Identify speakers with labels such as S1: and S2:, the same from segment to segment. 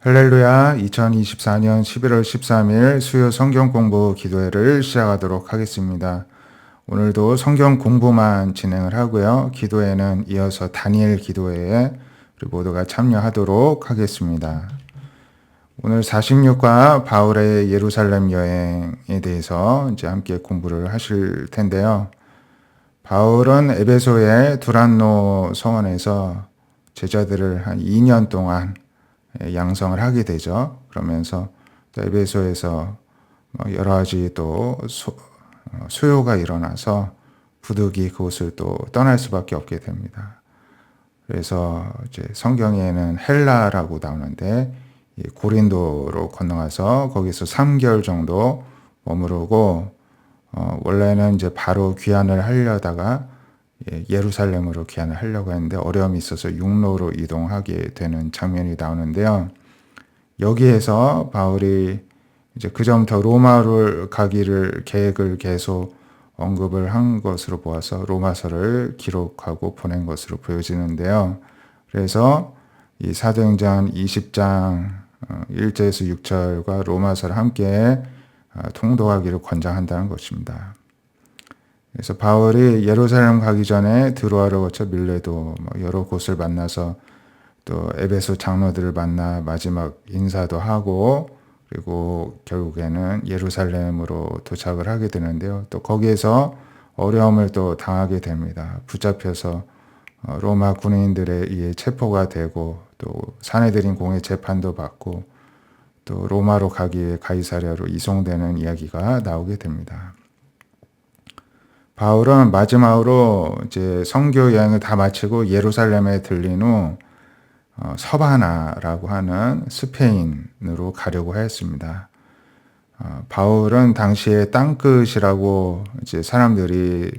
S1: 할렐루야. 2024년 11월 13일 수요 성경 공부 기도회를 시작하도록 하겠습니다. 오늘도 성경 공부만 진행을 하고요. 기도회는 이어서 다니엘 기도회에 우리 모두가 참여하도록 하겠습니다. 오늘 46과 바울의 예루살렘 여행에 대해서 이제 함께 공부를 하실 텐데요. 바울은 에베소의 두란노 성원에서 제자들을 한 2년 동안 양성을 하게 되죠. 그러면서 또 에베소에서 여러 가지 또 수요가 일어나서 부득이 그곳을 또 떠날 수밖에 없게 됩니다. 그래서 이제 성경에는 헬라라고 나오는데 고린도로 건너가서 거기서 3개월 정도 머무르고 원래는 이제 바로 귀환을 하려다가 예루살렘으로 귀환을 하려고 했는데 어려움이 있어서 육로로 이동하게 되는 장면이 나오는데요. 여기에서 바울이 이제 그 전부터 로마를 가기를 계획을 계속 언급을 한 것으로 보아서 로마서를 기록하고 보낸 것으로 보여지는데요. 그래서 이 사도행전 20장 1절에서 6절과 로마서를 함께 통독하기를 권장한다는 것입니다. 그래서 바울이 예루살렘 가기 전에 드로아를 거쳐 밀레도 여러 곳을 만나서 또 에베소 장로들을 만나 마지막 인사도 하고 그리고 결국에는 예루살렘으로 도착을 하게 되는데요. 또 거기에서 어려움을 또 당하게 됩니다. 붙잡혀서 로마 군인들에 의해 체포가 되고 또 사내들인 공의 재판도 받고 또 로마로 가기 위해 가이사랴로 이송되는 이야기가 나오게 됩니다. 바울은 마지막으로 이제 선교 여행을 다 마치고 예루살렘에 들린 후 서바나라고 하는 스페인으로 가려고 했습니다. 바울은 당시에 땅끝이라고 이제 사람들이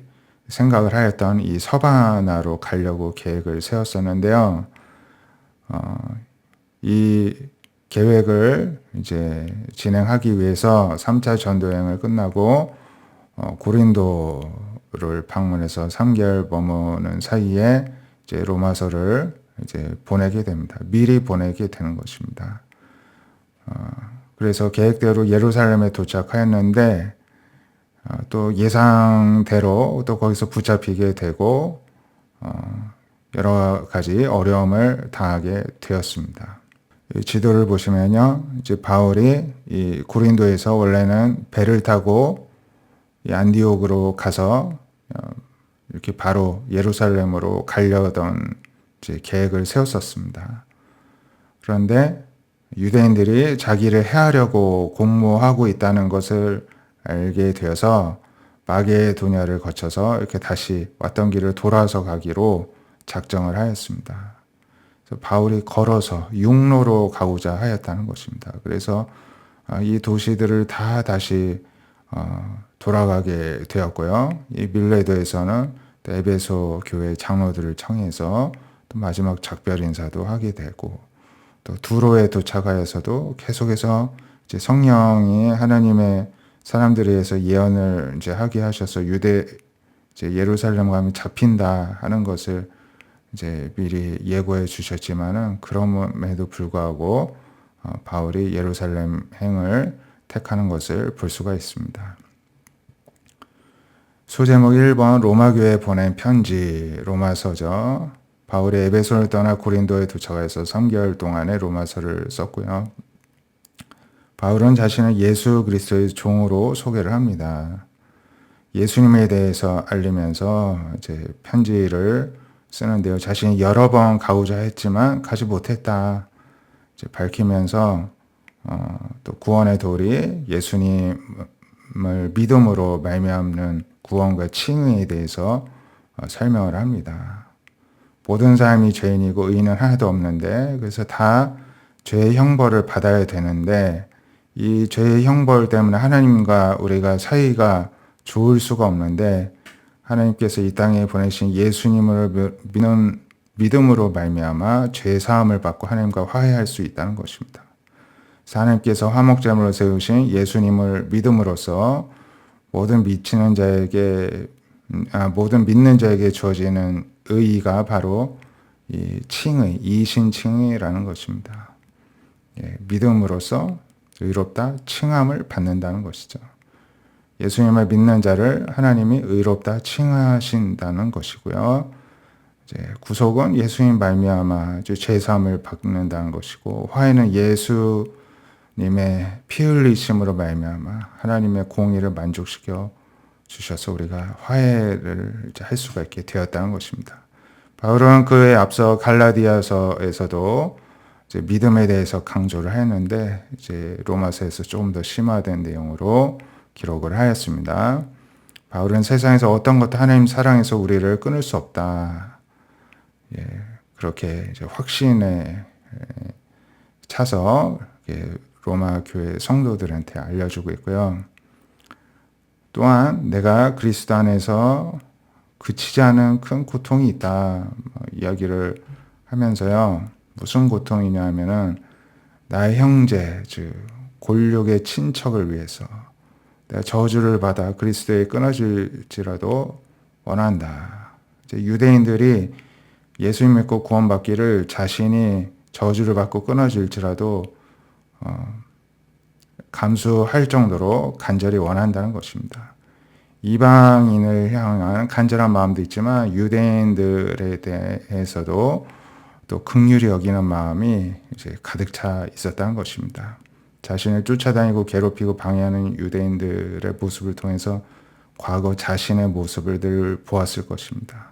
S1: 생각을 하였던 이 서바나로 가려고 계획을 세웠었는데요. 이 계획을 이제 진행하기 위해서 3차 전도여행을 끝나고 고린도를 방문해서 3개월 머무는 사이에 이제 로마서를 이제 보내게 됩니다. 미리 보내게 되는 것입니다. 그래서 계획대로 예루살렘에 도착하였는데 또 예상대로 또 거기서 붙잡히게 되고 여러 가지 어려움을 당하게 되었습니다. 이 지도를 보시면요, 이제 바울이 이 고린도에서 원래는 배를 타고 이 안디옥으로 가서 이렇게 바로 예루살렘으로 가려던 이제 계획을 세웠었습니다. 그런데 유대인들이 자기를 해하려고 공모하고 있다는 것을 알게 되어서 마게도냐를 거쳐서 이렇게 다시 왔던 길을 돌아서 가기로 작정을 하였습니다. 그래서 바울이 걸어서 육로로 가고자 하였다는 것입니다. 그래서 이 도시들을 다 다시 돌아가게 되었고요. 이 밀레도에서는 에베소 교회 장로들을 청해서 또 마지막 작별 인사도 하게 되고 또 두로에 도착하여서도 계속해서 이제 성령이 하나님의 사람들에 의해서 예언을 이제 하게 하셔서 이제 예루살렘 가면 잡힌다 하는 것을 이제 미리 예고해 주셨지만은 그럼에도 불구하고 바울이 예루살렘 행을 택하는 것을 볼 수가 있습니다. 소제목 1번 로마교회에 보낸 편지 로마서죠. 바울이 에베소를 떠나 고린도에 도착해서 3개월 동안의 로마서를 썼고요. 바울은 자신을 예수 그리스도의 종으로 소개를 합니다. 예수님에 대해서 알리면서 이제 편지를 쓰는데요. 자신이 여러 번 가고자 했지만 가지 못했다 이제 밝히면서 또 구원의 도리 예수님을 믿음으로 말미암는 구원과 칭의에 대해서 설명을 합니다. 모든 사람이 죄인이고 의인은 하나도 없는데 그래서 다 죄의 형벌을 받아야 되는데 이 죄의 형벌 때문에 하나님과 우리가 사이가 좋을 수가 없는데 하나님께서 이 땅에 보내신 예수님을 믿음으로 말미암아 죄 사함을 받고 하나님과 화해할 수 있다는 것입니다. 하나님께서 화목제물로 세우신 예수님을 믿음으로써 모든 믿는 자에게 주어지는 의의가 바로 이 칭의, 이신 칭의라는 것입니다. 예, 믿음으로써 의롭다 칭함을 받는다는 것이죠. 예수님을 믿는 자를 하나님이 의롭다 칭하신다는 것이고요. 이제 구속은 예수님 말미암아 죄 사함을 받는다는 것이고, 화해는 예수님의 피 흘리심으로 말미암아 하나님의 공의를 만족시켜 주셔서 우리가 화해를 이제 할 수가 있게 되었다는 것입니다. 바울은 그에 앞서 갈라디아서에서도 이제 믿음에 대해서 강조를 했는데, 이제 로마서에서 조금 더 심화된 내용으로 기록을 하였습니다. 바울은 세상에서 어떤 것도 하나님 사랑에서 우리를 끊을 수 없다. 그렇게 이제 확신에 차서 로마 교회 성도들한테 알려주고 있고요. 또한 내가 그리스도 안에서 그치지 않은 큰 고통이 있다 이야기를 하면서요. 무슨 고통이냐 하면은 나의 형제, 즉 골육의 친척을 위해서 내가 저주를 받아 그리스도에 끊어질지라도 원한다. 이제 유대인들이 예수님 믿고 구원받기를 자신이 저주를 받고 끊어질지라도 감수할 정도로 간절히 원한다는 것입니다. 이방인을 향한 간절한 마음도 있지만 유대인들에 대해서도 또 긍휼히 여기는 마음이 이제 가득 차 있었다는 것입니다. 자신을 쫓아다니고 괴롭히고 방해하는 유대인들의 모습을 통해서 과거 자신의 모습을 늘 보았을 것입니다.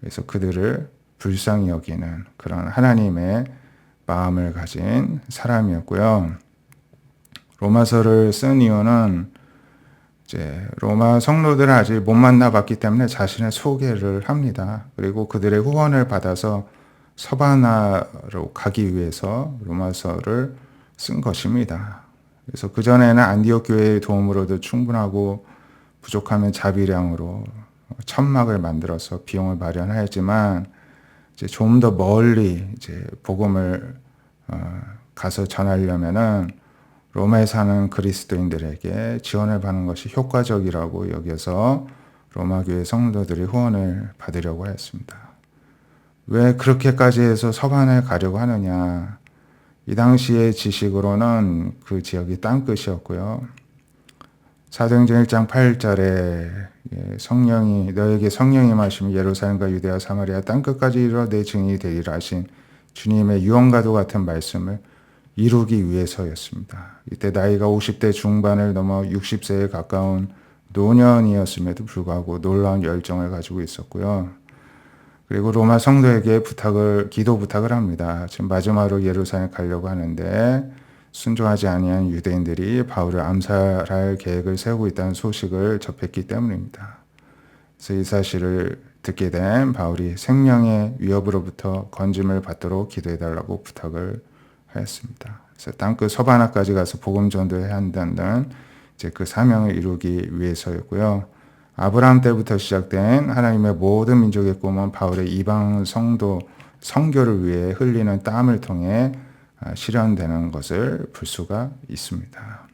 S1: 그래서 그들을 불쌍히 여기는 그런 하나님의 마음을 가진 사람이었고요. 로마서를 쓴 이유는 이제 로마 성도들을 아직 못 만나봤기 때문에 자신의 소개를 합니다. 그리고 그들의 후원을 받아서 서바나로 가기 위해서 로마서를 쓴 것입니다. 그래서 그전에는 안디옥 교회의 도움으로도 충분하고 부족하면 자비량으로 천막을 만들어서 비용을 마련하였지만, 이제 좀 더 멀리 이제 복음을 가서 전하려면은 로마에 사는 그리스도인들에게 지원을 받는 것이 효과적이라고 여겨서 로마 교회 성도들이 후원을 받으려고 하였습니다. 왜 그렇게까지 해서 서반에 가려고 하느냐? 이 당시의 지식으로는 그 지역이 땅끝이었고요. 사도행전 1장 8절에 너에게 성령이 임하시면 예루살렘과 유대와 사마리아 땅끝까지 이르러 내 증인이 되리라 하신 주님의 유언과도 같은 말씀을 이루기 위해서였습니다. 이때 나이가 50대 중반을 넘어 60세에 가까운 노년이었음에도 불구하고 놀라운 열정을 가지고 있었고요. 그리고 로마 성도에게 기도 부탁을 합니다. 지금 마지막으로 예루살렘 가려고 하는데 순종하지 아니한 유대인들이 바울을 암살할 계획을 세우고 있다는 소식을 접했기 때문입니다. 그래서 이 사실을 듣게 된 바울이 생명의 위협으로부터 건짐을 받도록 기도해달라고 부탁을 하였습니다. 그래서 땅끝 서바나까지 가서 복음 전도해야 한다는 이제 그 사명을 이루기 위해서였고요. 아브라함 때부터 시작된 하나님의 모든 민족의 꿈은 바울의 이방 성도 선교를 위해 흘리는 땀을 통해 실현되는 것을 볼 수가 있습니다.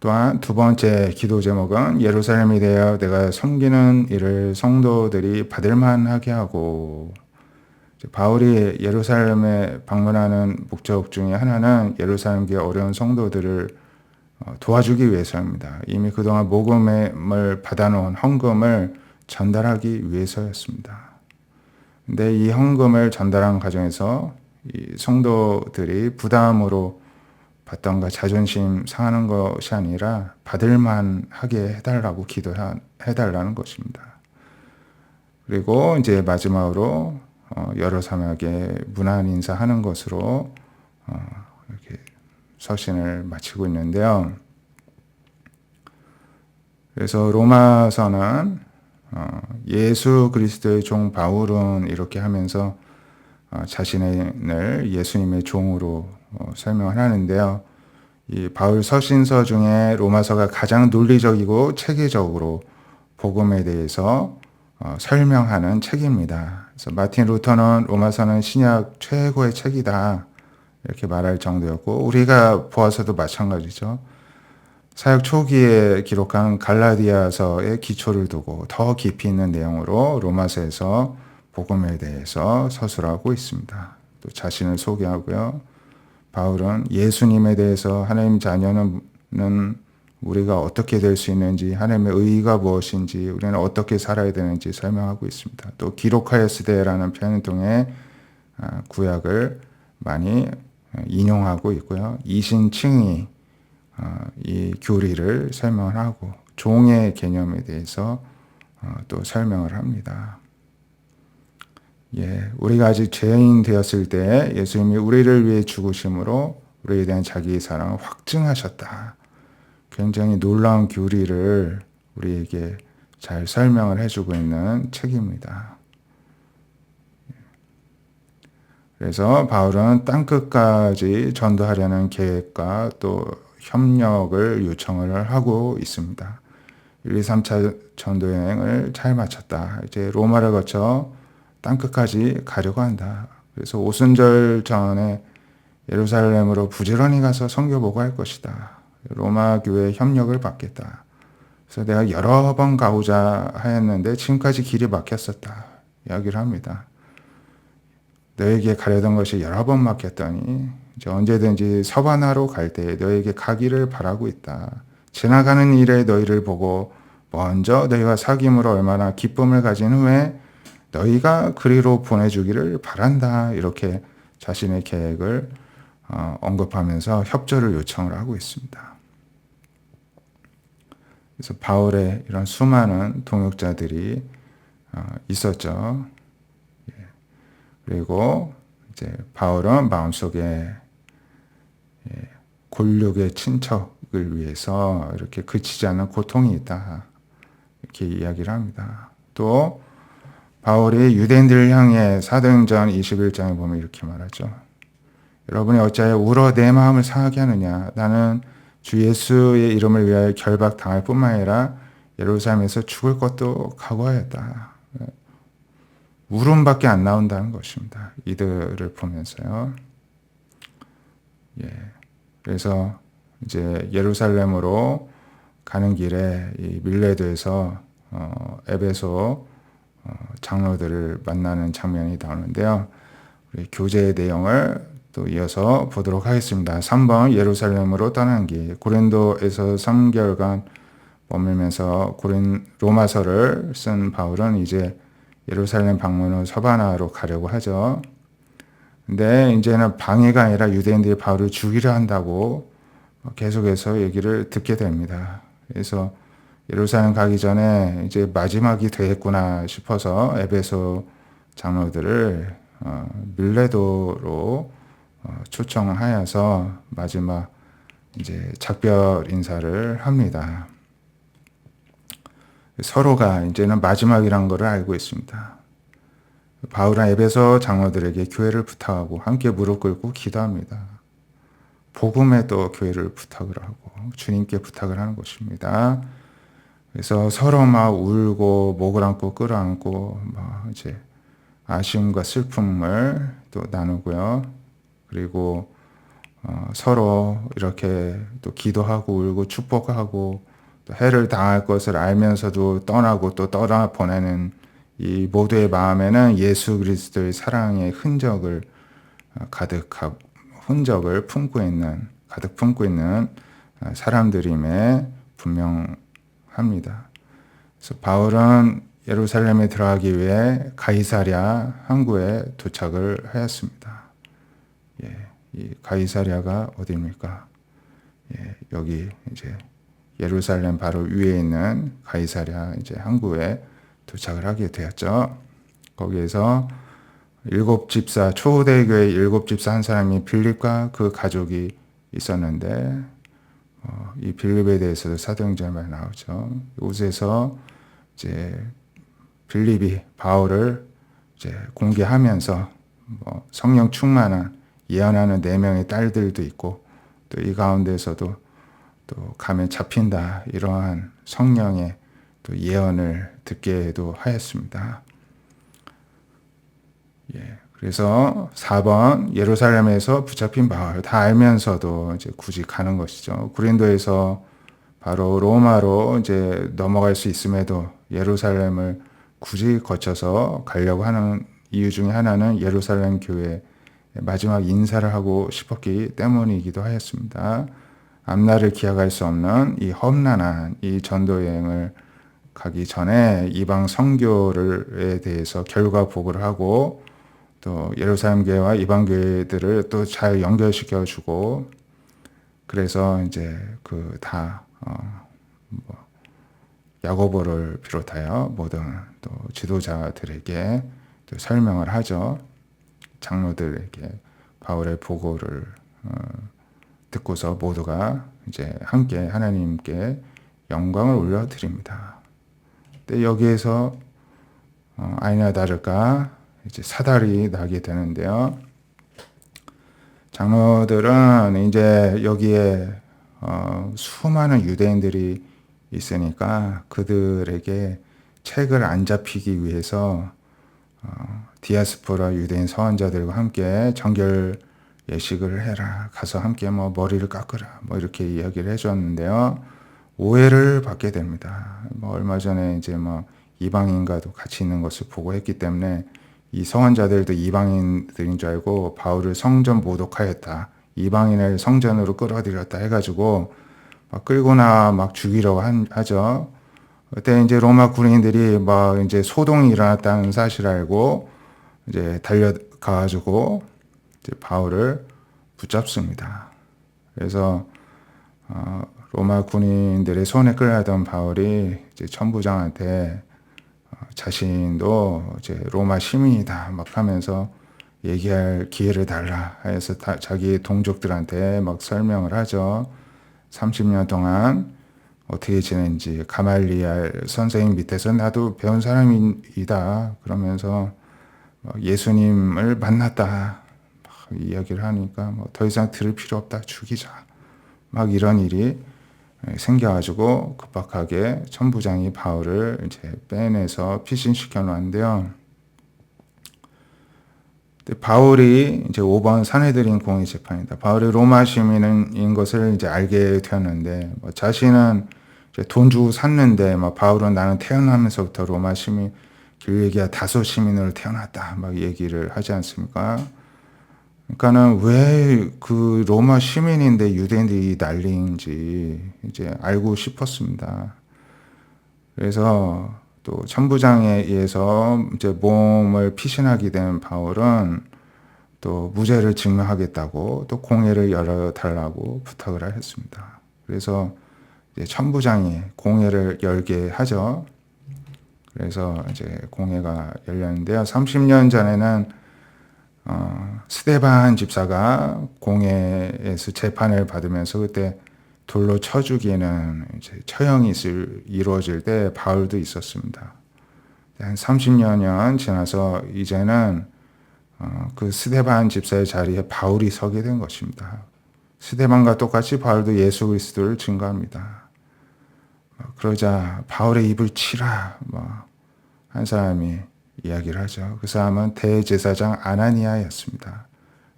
S1: 또한 두 번째 기도 제목은 예루살렘에 대하여 내가 섬기는 일을 성도들이 받을만하게 하고, 바울이 예루살렘에 방문하는 목적 중에 하나는 예루살렘의 어려운 성도들을 도와주기 위해서입니다. 이미 그동안 모금을 받아놓은 헌금을 전달하기 위해서였습니다. 근데 이 헌금을 전달한 과정에서 이 성도들이 부담으로 받던가 자존심 상하는 것이 아니라 받을만하게 해달라고 기도해달라는 것입니다. 그리고 이제 마지막으로 여러 사람에게 문안 인사하는 것으로 이렇게 서신을 마치고 있는데요. 그래서 로마서는 예수 그리스도의 종 바울은 이렇게 하면서 자신을 예수님의 종으로 설명을 하는데요. 이 바울 서신서 중에 로마서가 가장 논리적이고 체계적으로 복음에 대해서 설명하는 책입니다. 그래서 마틴 루터는 로마서는 신약 최고의 책이다 이렇게 말할 정도였고, 우리가 보아서도 마찬가지죠. 사역 초기에 기록한 갈라디아서의 기초를 두고 더 깊이 있는 내용으로 로마서에서 복음에 대해서 서술하고 있습니다. 또 자신을 소개하고요. 바울은 예수님에 대해서 하나님 자녀는 우리가 어떻게 될 수 있는지, 하나님의 의의가 무엇인지, 우리는 어떻게 살아야 되는지 설명하고 있습니다. 또 기록하였으되라는 표현을 통해 구약을 많이 인용하고 있고요. 이신칭의 이 교리를 설명을 하고 종의 개념에 대해서 또 설명을 합니다. 우리가 아직 죄인 되었을 때 예수님이 우리를 위해 죽으심으로 우리에 대한 자기의 사랑을 확증하셨다. 굉장히 놀라운 교리를 우리에게 잘 설명을 해주고 있는 책입니다. 그래서 바울은 땅끝까지 전도하려는 계획과 또 협력을 요청을 하고 있습니다. 1, 2, 3차 전도 여행을 잘 마쳤다. 이제 로마를 거쳐 땅끝까지 가려고 한다. 그래서 오순절 전에 예루살렘으로 부지런히 가서 선교 보고할 것이다. 로마 교회 협력을 받겠다. 그래서 내가 여러 번 가고자 하였는데 지금까지 길이 막혔었다. 이야기를 합니다. 너에게 가려던 것이 여러 번 막혔더니 이제 언제든지 서바나로 갈 때 너에게 가기를 바라고 있다. 지나가는 일에 너희를 보고 먼저 너희와 사귐으로 얼마나 기쁨을 가진 후에 너희가 그리로 보내주기를 바란다. 이렇게 자신의 계획을 언급하면서 협조를 요청을 하고 있습니다. 그래서 바울의 이런 수많은 동역자들이 있었죠. 그리고 이제 바울은 마음속에 골육의 친척을 위해서 이렇게 그치지 않는 고통이 있다. 이렇게 이야기를 합니다. 또 바울이 유대인들을 향해 사도행전 21장에 보면 이렇게 말하죠. 여러분이 어찌하여 울어 내 마음을 상하게 하느냐. 나는 주 예수의 이름을 위하여 결박당할 뿐만 아니라 예루살렘에서 죽을 것도 각오하였다. 울음밖에 안 나온다는 것입니다. 이들을 보면서요. 그래서 이제 예루살렘으로 가는 길에 이 밀레도에서 에베소 장로들을 만나는 장면이 나오는데요. 우리 교제의 내용을 또 이어서 보도록 하겠습니다. 3번 예루살렘으로 떠나는 길. 고린도에서 3개월간 머물면서 로마서를 쓴 바울은 이제 예루살렘 방문 후 서바나로 가려고 하죠. 근데 이제는 방해가 아니라 유대인들이 바울을 죽이려 한다고 계속해서 얘기를 듣게 됩니다. 그래서 예루살렘 가기 전에 이제 마지막이 되겠구나 싶어서 에베소 장로들을 밀레도로 초청하여서 마지막 이제 작별 인사를 합니다. 서로가 이제는 마지막이라는 것을 알고 있습니다. 바울은 에베소 장로들에게 교회를 부탁하고 함께 무릎 꿇고 기도합니다. 복음에 또 교회를 부탁을 하고 주님께 부탁을 하는 것입니다. 그래서 서로 막 울고 목을 안고 끌어안고 막 이제 아쉬움과 슬픔을 또 나누고요. 그리고 서로 이렇게 또 기도하고 울고 축복하고 또 해를 당할 것을 알면서도 떠나고 또 떠나 보내는 이 모두의 마음에는 예수 그리스도의 사랑의 흔적을 가득 품고 있는 사람들임에 분명합니다. 그래서 바울은 예루살렘에 들어가기 위해 가이사랴 항구에 도착을 하였습니다. 이 가이사랴가 어디입니까? 여기 이제 예루살렘 바로 위에 있는 가이사랴 이제 항구에 도착을 하게 되었죠. 거기에서 초대교회 7집사 한 사람이 빌립과 그 가족이 있었는데 이 빌립에 대해서도 사도행전에 많이 나오죠. 이곳에서 이제 빌립이 바울을 이제 공개하면서 성령 충만한 예언하는 4명의 딸들도 있고 또 이 가운데서도 또 가면 잡힌다 이러한 성령의 또 예언을 듣게도 하였습니다. 그래서 4번 예루살렘에서 붙잡힌 바울 다 알면서도 이제 굳이 가는 것이죠. 고린도에서 바로 로마로 이제 넘어갈 수 있음에도 예루살렘을 굳이 거쳐서 가려고 하는 이유 중에 하나는 예루살렘 교회에 마지막 인사를 하고 싶었기 때문이기도 하였습니다. 앞날을 기약할 수 없는 이 험난한 이 전도 여행을 가기 전에 이방 선교에 대해서 결과 보고를 하고 또 예루살렘 교회와 이방 교회들을 또 잘 연결시켜 주고 그래서 이제 야고보를 비롯하여 모든 또 지도자들에게 또 설명을 하죠. 장로들에게 바울의 보고를 듣고서 모두가 이제 함께 하나님께 영광을 올려드립니다. 근데 여기에서 아니나 다를까 이제 사달이 나게 되는데요. 장로들은 이제 여기에 수많은 유대인들이 있으니까 그들에게 책을 안 잡히기 위해서 디아스포라 유대인 서원자들과 함께 정결 예식을 해라. 가서 함께 뭐 머리를 깎으라. 뭐 이렇게 이야기를 해줬는데요. 오해를 받게 됩니다. 뭐 얼마 전에 이제 뭐 이방인과도 같이 있는 것을 보고했기 때문에 이 서원자들도 이방인들인 줄 알고 바울을 성전 모독하였다. 이방인을 성전으로 끌어들였다 해가지고 막 끌고나 막 죽이려고 하죠. 그때 이제 로마 군인들이 막 이제 소동이 일어났다는 사실을 알고 이제 달려가가지고 이제 바울을 붙잡습니다. 그래서 로마 군인들의 손에 끌려던 바울이 이제 천부장한테 자신도 이제 로마 시민이다 막 하면서 얘기할 기회를 달라 해서 자기 동족들한테 막 설명을 하죠. 30년 동안 어떻게 지낸지 가말리알 선생님 밑에서 나도 배운 사람이다 그러면서 예수님을 만났다 막 이야기를 하니까 뭐 더 이상 들을 필요 없다 죽이자 막 이런 일이 생겨가지고 급박하게 천부장이 바울을 이제 빼내서 피신시켜 놨는데요. 바울이 이제 5번 사내들인 공의 재판이다. 바울이 로마 시민인 것을 이제 알게 되었는데 자신은 이제 돈 주고 샀는데 바울은 나는 태어나면서부터 로마 시민 길리기아 다소 시민으로 태어났다 막 얘기를 하지 않습니까? 그러니까는 왜 그 로마 시민인데 유대인들이 난리인지 이제 알고 싶었습니다. 그래서 또 천부장에 의해서 이제 몸을 피신하게 된 바울은 또 무죄를 증명하겠다고 또 공회를 열어달라고 부탁을 했습니다. 그래서 이제 천부장이 공회를 열게 하죠. 그래서 이제 공회가 열렸는데요. 30년 전에는 스데반 집사가 공회에서 재판을 받으면서 그때 돌로 쳐 죽이는 이제 처형이 이루어질 때 바울도 있었습니다. 한 30여 년 지나서 이제는 그 스데반 집사의 자리에 바울이 서게 된 것입니다. 스데반과 똑같이 바울도 예수 그리스도를 증거합니다. 그러자 바울의 입을 치라 한 사람이 이야기를 하죠. 그 사람은 대제사장 아나니아였습니다.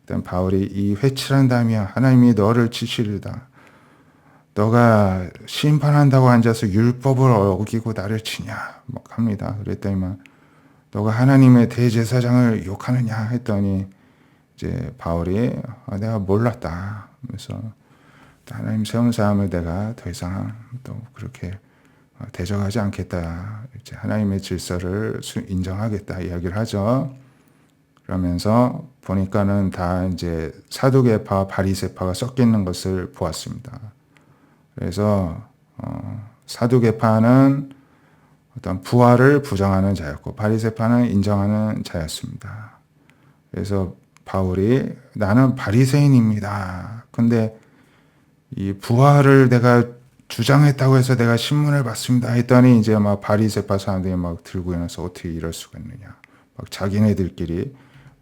S1: 일단 바울이 이 회칠한 다음이야 하나님이 너를 치시리다. 너가 심판한다고 앉아서 율법을 어기고 나를 치냐 막 합니다. 그랬더니만 너가 하나님의 대제사장을 욕하느냐 했더니 이제 바울이 내가 몰랐다. 그래서 하나님 세운 사람을 내가 더 이상 또 그렇게 대적하지 않겠다. 이제 하나님의 질서를 인정하겠다 이야기를 하죠. 그러면서 보니까는 다 이제 사두개파, 바리새파가 섞여 있는 것을 보았습니다. 그래서 사두개파는 어떤 부활을 부정하는 자였고 바리새파는 인정하는 자였습니다. 그래서 바울이 나는 바리새인입니다. 근데 이 부활을 내가 주장했다고 해서 내가 신문을 받습니다 했더니 이제 막 바리새파 사람들이 막 들고 일어나서 어떻게 이럴 수가 있느냐 막 자기네들끼리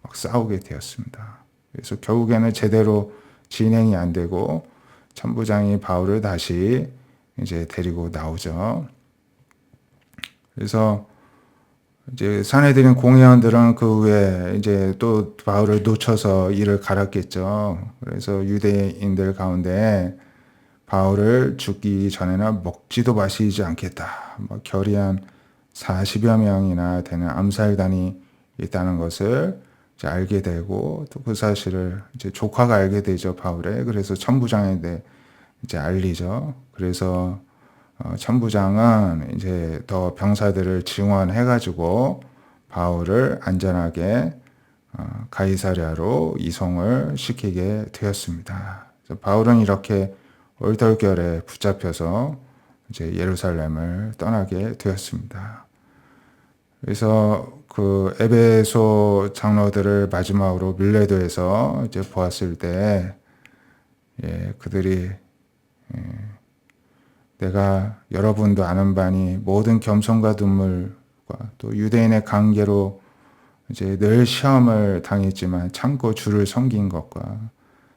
S1: 막 싸우게 되었습니다. 그래서 결국에는 제대로 진행이 안 되고 천부장이 바울을 다시 이제 데리고 나오죠. 그래서 이제 사내들인 공회원들은 그 후에 이제 또 바울을 놓쳐서 일을 갈았겠죠. 그래서 유대인들 가운데 바울을 죽기 전에는 먹지도 마시지 않겠다. 결의한 40여 명이나 되는 암살단이 있다는 것을 이제 알게 되고 또 그 사실을 이제 조카가 알게 되죠, 바울의. 그래서 천부장에게 이제 알리죠. 그래서 천부장은 이제 더 병사들을 증원해가지고 바울을 안전하게 가이사랴로 이송을 시키게 되었습니다. 바울은 이렇게 얼떨결에 붙잡혀서 이제 예루살렘을 떠나게 되었습니다. 그래서 그 에베소 장로들을 마지막으로 밀레도에서 이제 보았을 때, 그들이 내가 여러분도 아는 바니 모든 겸손과 눈물과 또 유대인의 관계로 이제 늘 시험을 당했지만 참고 주를 섬긴 것과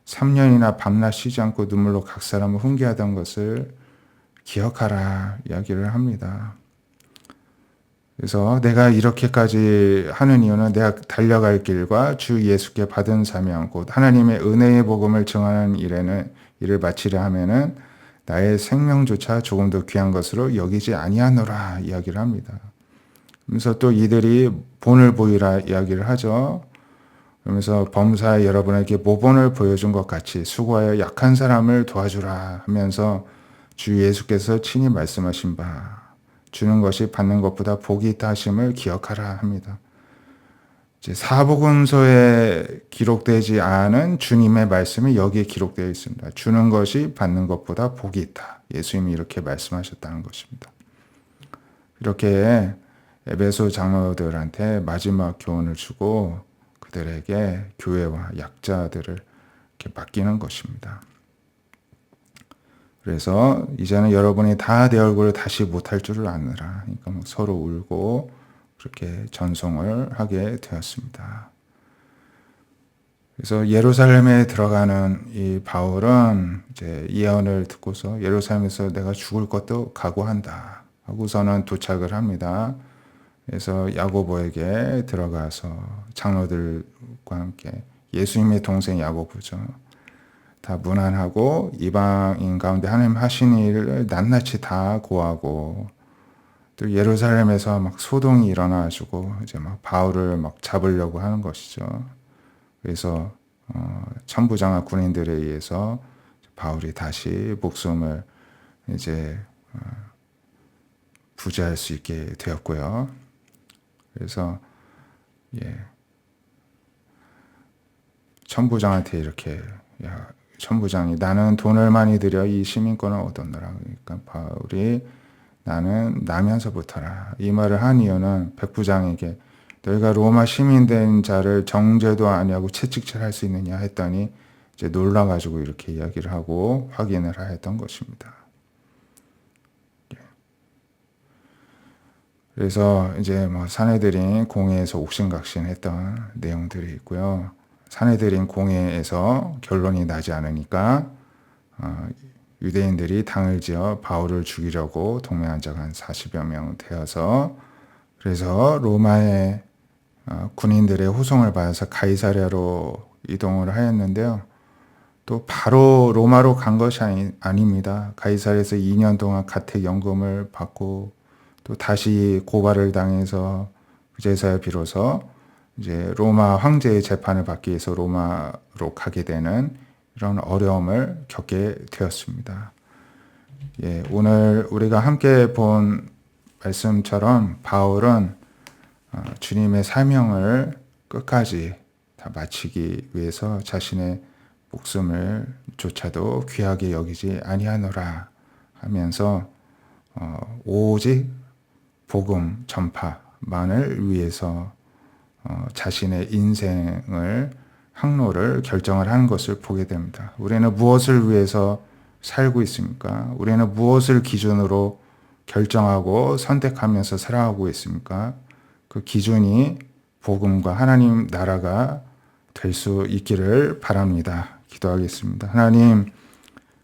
S1: 3년이나 밤낮 쉬지 않고 눈물로 각 사람을 훈계하던 것을 기억하라 이야기를 합니다. 그래서 내가 이렇게까지 하는 이유는 내가 달려갈 길과 주 예수께 받은 사명 곧 하나님의 은혜의 복음을 증하는 일을 마치려 하면은 나의 생명조차 조금 더 귀한 것으로 여기지 아니하노라 이야기를 합니다. 그러면서 또 이들이 본을 보이라 이야기를 하죠. 그러면서 범사에 여러분에게 모본을 보여준 것 같이 수고하여 약한 사람을 도와주라 하면서 주 예수께서 친히 말씀하신 바 주는 것이 받는 것보다 복이 있다 하심을 기억하라 합니다. 이제 사복음서에 기록되지 않은 주님의 말씀이 여기에 기록되어 있습니다. 주는 것이 받는 것보다 복이 있다. 예수님이 이렇게 말씀하셨다는 것입니다. 이렇게 에베소 장로들한테 마지막 교훈을 주고 그들에게 교회와 약자들을 이렇게 맡기는 것입니다. 그래서 이제는 여러분이 다 내 얼굴을 다시 못할 줄을 아느라 그러니까 서로 울고 그렇게 전송을 하게 되었습니다. 그래서 예루살렘에 들어가는 이 바울은 이제 예언을 듣고서 예루살렘에서 내가 죽을 것도 각오한다 하고서는 도착을 합니다. 그래서 야고보에게 들어가서 장로들과 함께 예수님의 동생 야고보죠. 다 무난하고 이방인 가운데 하나님 하신 일을 낱낱이 다 고하고 또 예루살렘에서 막 소동이 일어나가지고 이제 막 바울을 막 잡으려고 하는 것이죠. 그래서 천부장과 군인들에 의해서 바울이 다시 목숨을 이제 부지할 수 있게 되었고요. 그래서 천부장한테 이렇게 천부장이 나는 돈을 많이 들여 이 시민권을 얻었노라. 그러니까 바울이 나는 나면서부터라. 이 말을 한 이유는 백부장에게 너희가 로마 시민된 자를 정죄도 아니하고 채찍질할 수 있느냐 했더니 이제 놀라가지고 이렇게 이야기를 하고 확인을 하였던 것입니다. 그래서 이제 뭐 사내들인 공회에서 옥신각신했던 내용들이 있고요. 사내들인 공회에서 결론이 나지 않으니까 유대인들이 당을 지어 바울을 죽이려고 동맹한 자가 한 40여 명 되어서 그래서 로마의 군인들의 호송을 받아서 가이사랴로 이동을 하였는데요. 또 바로 로마로 간 것이 아닙니다. 가이사랴에서 2년 동안 가택연금을 받고 또 다시 고발을 당해서 그제서야 비로소 이제 로마 황제의 재판을 받기 위해서 로마로 가게 되는 이런 어려움을 겪게 되었습니다. 오늘 우리가 함께 본 말씀처럼 바울은 주님의 사명을 끝까지 다 마치기 위해서 자신의 목숨을 조차도 귀하게 여기지 아니하노라 하면서 오직 복음 전파만을 위해서 자신의 인생을 항로를 결정을 하는 것을 보게 됩니다. 우리는 무엇을 위해서 살고 있습니까? 우리는 무엇을 기준으로 결정하고 선택하면서 살아가고 있습니까? 그 기준이 복음과 하나님 나라가 될 수 있기를 바랍니다. 기도하겠습니다. 하나님,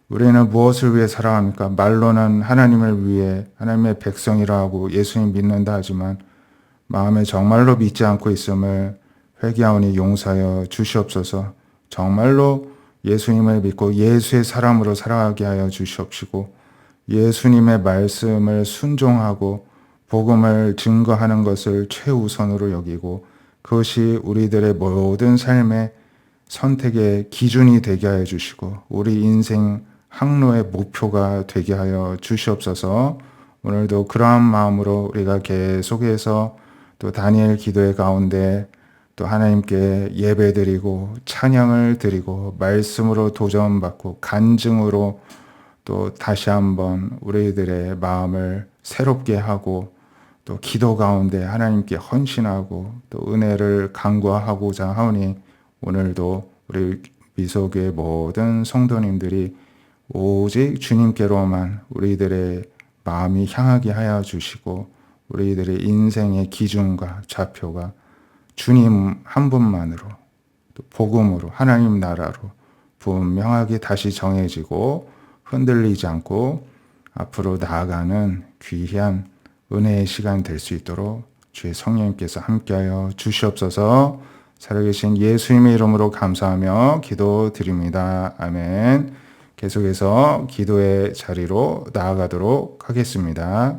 S1: 우리는 무엇을 위해 살아갑니까? 말로는 하나님을 위해 하나님의 백성이라 하고 예수님 믿는다 하지만 마음에 정말로 믿지 않고 있음을 회개하오니 용서하여 주시옵소서. 정말로 예수님을 믿고 예수의 사람으로 살아가게 하여 주시옵시고 예수님의 말씀을 순종하고 복음을 증거하는 것을 최우선으로 여기고 그것이 우리들의 모든 삶의 선택의 기준이 되게 하여 주시고 우리 인생 항로의 목표가 되게 하여 주시옵소서. 오늘도 그러한 마음으로 우리가 계속해서 또 다니엘 기도의 가운데 또 하나님께 예배드리고 찬양을 드리고 말씀으로 도전받고 간증으로 또 다시 한번 우리들의 마음을 새롭게 하고 또 기도 가운데 하나님께 헌신하고 또 은혜를 간구하고자 하오니 오늘도 우리 미소교의 모든 성도님들이 오직 주님께로만 우리들의 마음이 향하게 하여 주시고 우리들의 인생의 기준과 좌표가 주님 한 분만으로 또 복음으로 하나님 나라로 분명하게 다시 정해지고 흔들리지 않고 앞으로 나아가는 귀한 은혜의 시간 될 수 있도록 주의 성령님께서 함께하여 주시옵소서. 살아계신 예수님의 이름으로 감사하며 기도드립니다. 아멘. 계속해서 기도의 자리로 나아가도록 하겠습니다.